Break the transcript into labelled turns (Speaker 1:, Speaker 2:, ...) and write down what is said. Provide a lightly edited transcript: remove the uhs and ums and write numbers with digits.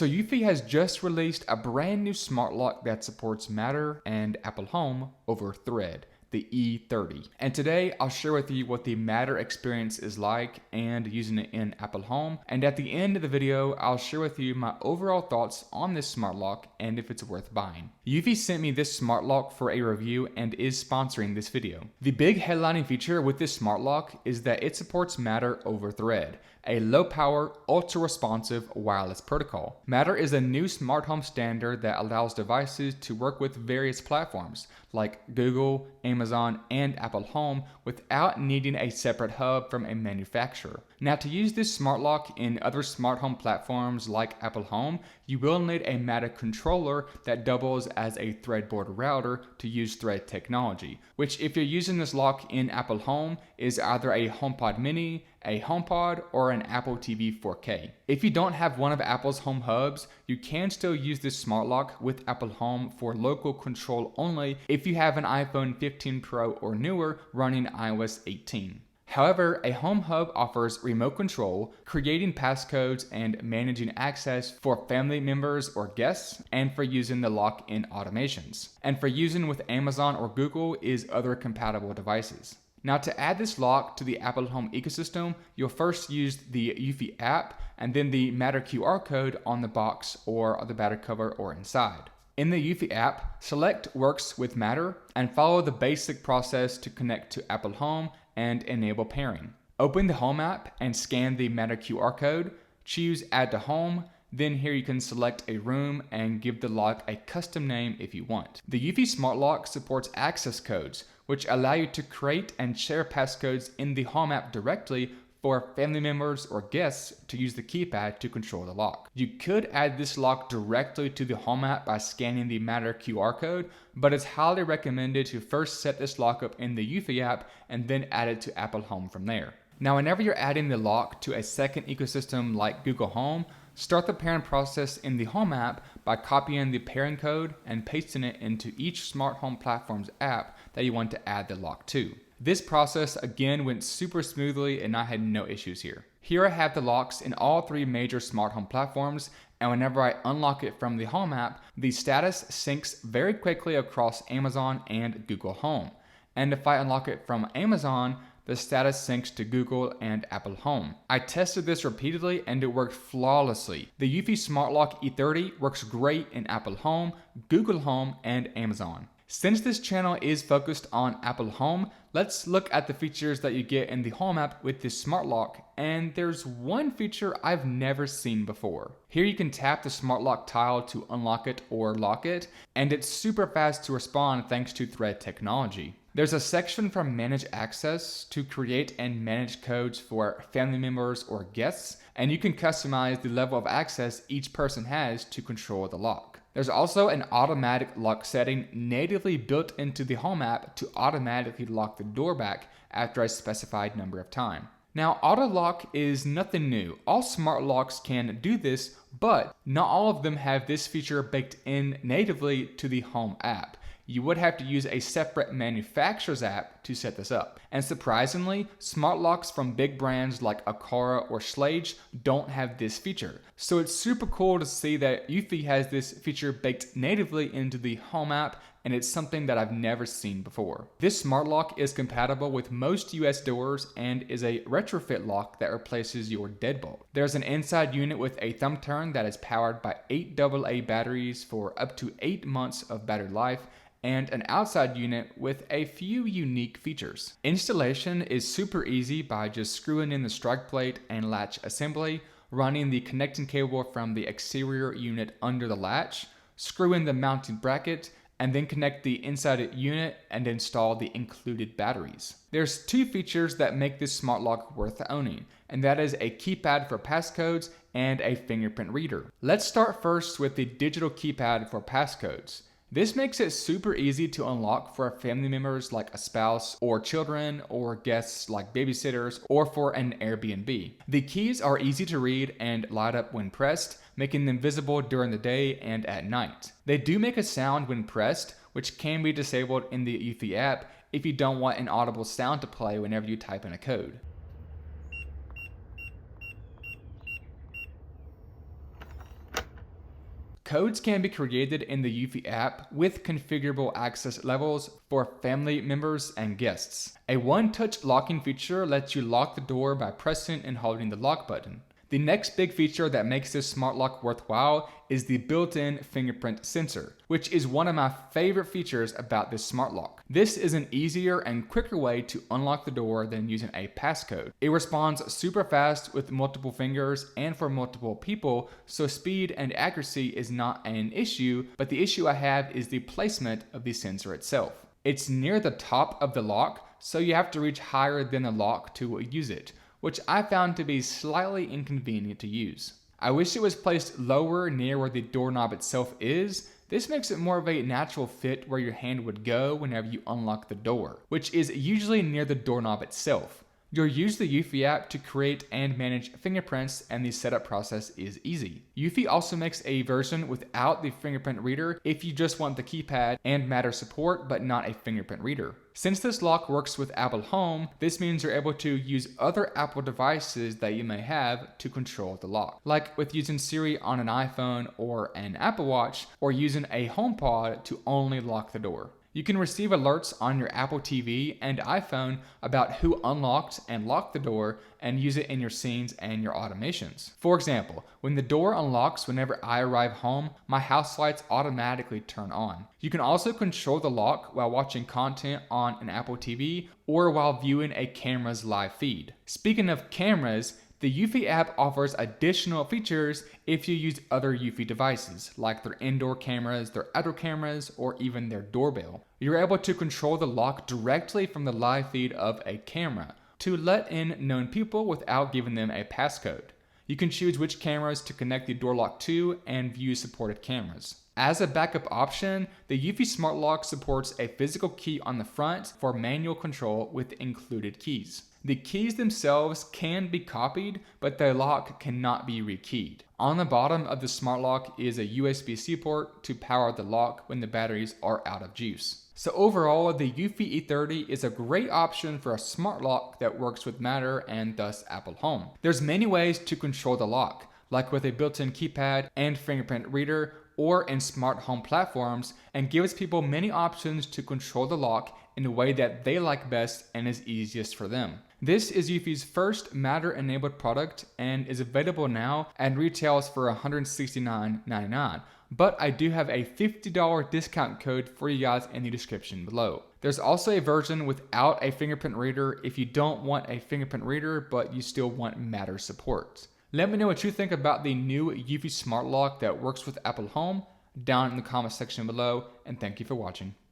Speaker 1: So Eufy has just released a brand new smart lock that supports Matter and Apple Home over Thread, the E30. And today I'll share with you what the Matter experience is like and using it in Apple Home. And at the end of the video, I'll share with you my overall thoughts on this smart lock and if it's worth buying. Eufy sent me this smart lock for a review and is sponsoring this video. The big headlining feature with this smart lock is that it supports Matter over Thread, a low-power, ultra-responsive wireless protocol. Matter is a new smart home standard that allows devices to work with various platforms like Google, Amazon, and Apple Home without needing a separate hub from a manufacturer. Now, to use this smart lock in other smart home platforms like Apple Home, you will need a Matter controller that doubles as a Threadboard router to use Thread technology, which if you're using this lock in Apple Home is either a HomePod mini, a HomePod, or an Apple TV 4K. If you don't have one of Apple's home hubs, you can still use this smart lock with Apple Home for local control only if you have an iPhone 15 Pro or newer running iOS 18. However, a home hub offers remote control, creating passcodes, and managing access for family members or guests, and for using the lock in automations. And for using with Amazon or Google is other compatible devices. Now, to add this lock to the Apple Home ecosystem, you'll first use the Eufy app and then the Matter QR code on the box or the battery cover or inside. In the Eufy app, select Works with Matter and follow the basic process to connect to Apple Home and enable pairing. Open the Home app and scan the Matter QR code, choose Add to Home, then here you can select a room and give the lock a custom name if you want. The Eufy Smart Lock supports access codes, which allow you to create and share passcodes in the Home app directly for family members or guests to use the keypad to control the lock. You could add this lock directly to the Home app by scanning the Matter QR code, but it's highly recommended to first set this lock up in the Eufy app and then add it to Apple Home from there. Now, whenever you're adding the lock to a second ecosystem like Google Home, start the pairing process in the Home app by copying the pairing code and pasting it into each smart home platform's app that you want to add the lock to. This process again went super smoothly and I had no issues here. Here I have the locks in all three major smart home platforms, and whenever I unlock it from the Home app, the status syncs very quickly across Amazon and Google Home. And if I unlock it from Amazon, the status syncs to Google and Apple Home. I tested this repeatedly and it worked flawlessly. The Eufy Smart Lock E30 works great in Apple Home, Google Home, and Amazon. Since this channel is focused on Apple Home, let's look at the features that you get in the Home app with this smart lock, and there's one feature I've never seen before. Here you can tap the smart lock tile to unlock it or lock it, and it's super fast to respond thanks to Thread technology. There's a section for Manage Access to create and manage codes for family members or guests, and you can customize the level of access each person has to control the lock. There's also an automatic lock setting natively built into the Home app to automatically lock the door back after a specified number of time. Now, auto lock is nothing new. All smart locks can do this, but not all of them have this feature baked in natively to the Home app. You would have to use a separate manufacturer's app to set this up. And surprisingly, smart locks from big brands like Aqara or Schlage don't have this feature. So it's super cool to see that Eufy has this feature baked natively into the Home app, and it's something that I've never seen before. This smart lock is compatible with most US doors and is a retrofit lock that replaces your deadbolt. There's an inside unit with a thumb turn that is powered by 8 AA batteries for up to 8 months of battery life, and an outside unit with a few unique features. Installation is super easy by just screwing in the strike plate and latch assembly, running the connecting cable from the exterior unit under the latch, screw in the mounting bracket, and then connect the inside unit and install the included batteries. There's two features that make this smart lock worth owning, and that is a keypad for passcodes and a fingerprint reader. Let's start first with the digital keypad for passcodes. This makes it super easy to unlock for family members like a spouse or children or guests like babysitters or for an Airbnb. The keys are easy to read and light up when pressed, making them visible during the day and at night. They do make a sound when pressed, which can be disabled in the Eufy app if you don't want an audible sound to play whenever you type in a code. Codes can be created in the Eufy app with configurable access levels for family members and guests. A one-touch locking feature lets you lock the door by pressing and holding the lock button. The next big feature that makes this smart lock worthwhile is the built-in fingerprint sensor, which is one of my favorite features about this smart lock. This is an easier and quicker way to unlock the door than using a passcode. It responds super fast with multiple fingers and for multiple people, so speed and accuracy is not an issue, but the issue I have is the placement of the sensor itself. It's near the top of the lock, so you have to reach higher than the lock to use it, which I found to be slightly inconvenient to use. I wish it was placed lower near where the doorknob itself is. This makes it more of a natural fit where your hand would go whenever you unlock the door, which is usually near the doorknob itself. You'll use the Eufy app to create and manage fingerprints, and the setup process is easy. Eufy also makes a version without the fingerprint reader if you just want the keypad and Matter support but not a fingerprint reader. Since this lock works with Apple Home, this means you're able to use other Apple devices that you may have to control the lock, like with using Siri on an iPhone or an Apple Watch, or using a HomePod to only lock the door. You can receive alerts on your Apple TV and iPhone about who unlocked and locked the door and use it in your scenes and your automations. For example, when the door unlocks whenever I arrive home, my house lights automatically turn on. You can also control the lock while watching content on an Apple TV or while viewing a camera's live feed. Speaking of cameras, the Eufy app offers additional features if you use other Eufy devices, like their indoor cameras, their outdoor cameras, or even their doorbell. You're able to control the lock directly from the live feed of a camera to let in known people without giving them a passcode. You can choose which cameras to connect the door lock to and view supported cameras. As a backup option, the Eufy Smart Lock supports a physical key on the front for manual control with included keys. The keys themselves can be copied, but the lock cannot be rekeyed. On the bottom of the smart lock is a USB-C port to power the lock when the batteries are out of juice. So overall, the Eufy E30 is a great option for a smart lock that works with Matter and thus Apple Home. There's many ways to control the lock, like with a built-in keypad and fingerprint reader, or in smart home platforms, and gives people many options to control the lock in a way that they like best and is easiest for them. This is Eufy's first Matter-enabled product and is available now and retails for $169.99. But I do have a $50 discount code for you guys in the description below. There's also a version without a fingerprint reader if you don't want a fingerprint reader but you still want Matter support. Let me know what you think about the new Eufy Smart Lock that works with Apple Home down in the comment section below, and thank you for watching.